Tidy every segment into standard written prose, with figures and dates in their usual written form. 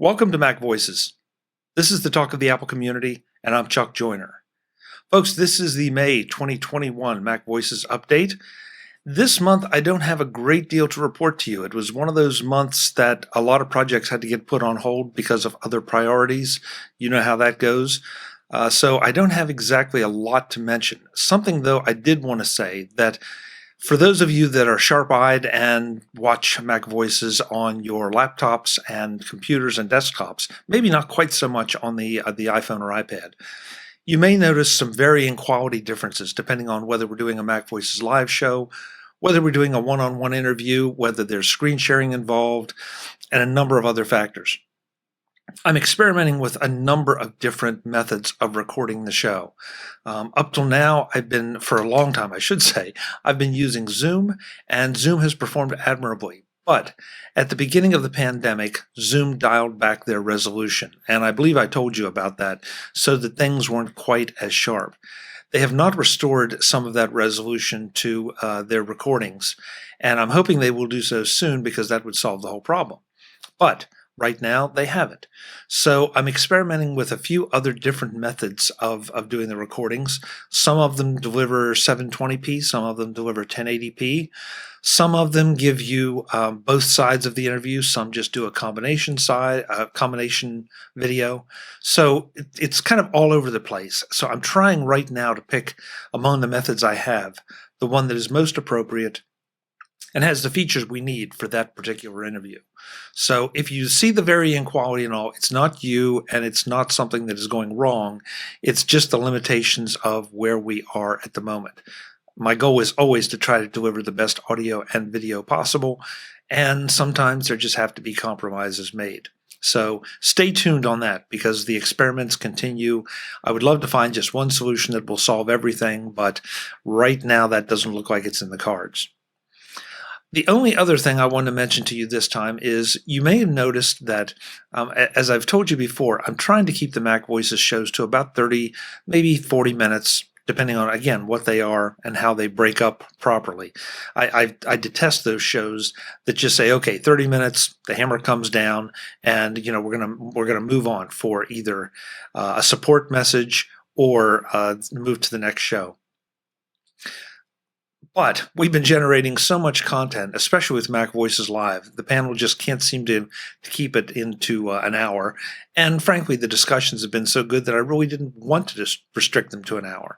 Welcome to MacVoices. This is the talk of the Apple community, and I'm Chuck Joyner. Folks, this is the May 2021 MacVoices update. This month, I don't have a great deal to report to you. It was one of those months that a lot of projects had to get put on hold because of other priorities. You know how that goes. So I don't have exactly a lot to mention. Something, though, I did want to say that for those of you that are sharp-eyed and watch MacVoices on your laptops and computers and desktops, maybe not quite so much on the iPhone or iPad, you may notice some varying quality differences depending on whether we're doing a MacVoices live show, whether we're doing a one-on-one interview, whether there's screen sharing involved, and a number of other factors. I'm experimenting with a number of different methods of recording the show. Up till now, for a long time, I should say, I've been using Zoom, and Zoom has performed admirably. But at the beginning of the pandemic, Zoom dialed back their resolution, and I believe I told you about that, so that things weren't quite as sharp. They have not restored some of that resolution to their recordings, and I'm hoping they will do so soon because that would solve the whole problem. But right now, they haven't. So I'm experimenting with a few other different methods of doing the recordings. Some of them deliver 720p, some of them deliver 1080p. Some of them give you both sides of the interview. Some just do a combination video. So it's kind of all over the place. So I'm trying right now to pick among the methods I have the one that is most appropriate and has the features we need for that particular interview. So if you see the varying quality and all, it's not you and it's not something that is going wrong. It's just the limitations of where we are at the moment. My goal is always to try to deliver the best audio and video possible, and sometimes there just have to be compromises made. So stay tuned on that because the experiments continue. I would love to find just one solution that will solve everything, but right now that doesn't look like it's in the cards. The only other thing I want to mention to you this time is you may have noticed that, as I've told you before, I'm trying to keep the MacVoices shows to about 30, maybe 40 minutes, depending on, again, what they are and how they break up properly. I detest those shows that just say, okay, 30 minutes, the hammer comes down, and we're gonna move on for either a support message or move to the next show. But we've been generating so much content, especially with MacVoices Live. The panel just can't seem to keep it into an hour. And frankly, the discussions have been so good that I really didn't want to just restrict them to an hour.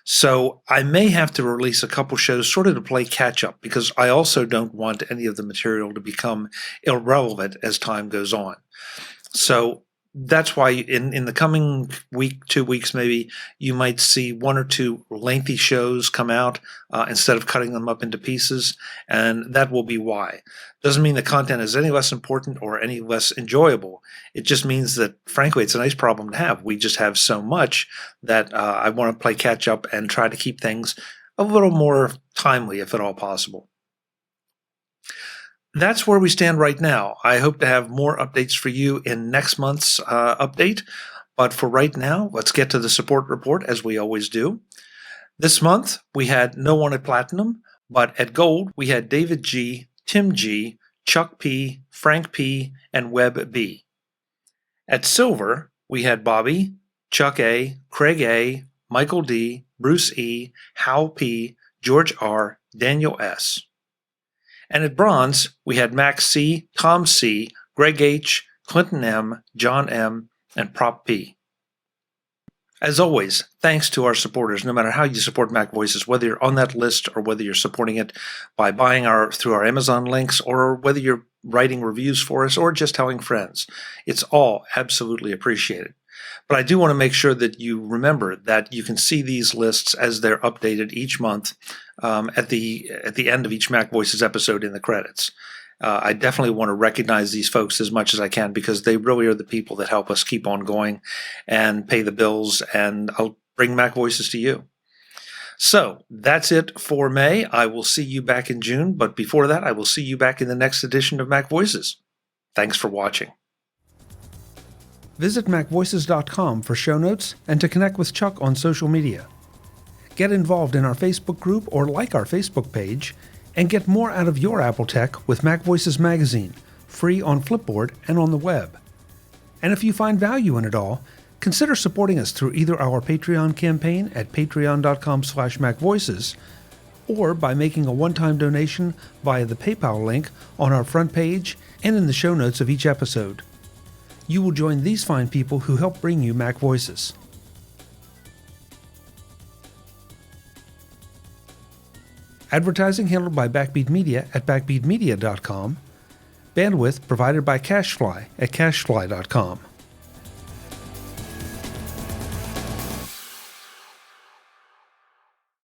So I may have to release a couple shows sort of to play catch up because I also don't want any of the material to become irrelevant as time goes on. So that's why in the coming week, 2 weeks maybe, you might see one or two lengthy shows come out instead of cutting them up into pieces, and that will be why. Doesn't mean the content is any less important or any less enjoyable. It just means that, frankly, it's a nice problem to have. We just have so much that I want to play catch up and try to keep things a little more timely, if at all possible. That's where we stand right now. I hope to have more updates for you in next month's update. But for right now, let's get to the support report as we always do. This month, we had no one at Platinum, but at Gold, we had David G., Tim G., Chuck P., Frank P., and Webb B. At Silver, we had Bobby, Chuck A., Craig A., Michael D., Bruce E., Hal P., George R., Daniel S. And at Bronze, we had Max C., Tom C., Greg H., Clinton M., John M., and Prop P. As always, thanks to our supporters, no matter how you support MacVoices, whether you're on that list or whether you're supporting it by buying through our Amazon links, or whether you're writing reviews for us or just telling friends. It's all absolutely appreciated. But I do want to make sure that you remember that you can see these lists as they're updated each month at the end of each MacVoices episode in the credits. I definitely want to recognize these folks as much as I can because they really are the people that help us keep on going and pay the bills, and I'll bring MacVoices to you. So that's it for May. I will see you back in June, but before that, I will see you back in the next edition of MacVoices. Thanks for watching. Visit MacVoices.com for show notes and to connect with Chuck on social media. Get involved in our Facebook group or like our Facebook page, and get more out of your Apple tech with MacVoices Magazine, free on Flipboard and on the web. And if you find value in it all, consider supporting us through either our Patreon campaign at patreon.com/MacVoices or by making a one-time donation via the PayPal link on our front page and in the show notes of each episode. You will join these fine people who help bring you Mac Voices. Advertising handled by Backbeat Media at backbeatmedia.com. Bandwidth provided by CacheFly at cachefly.com.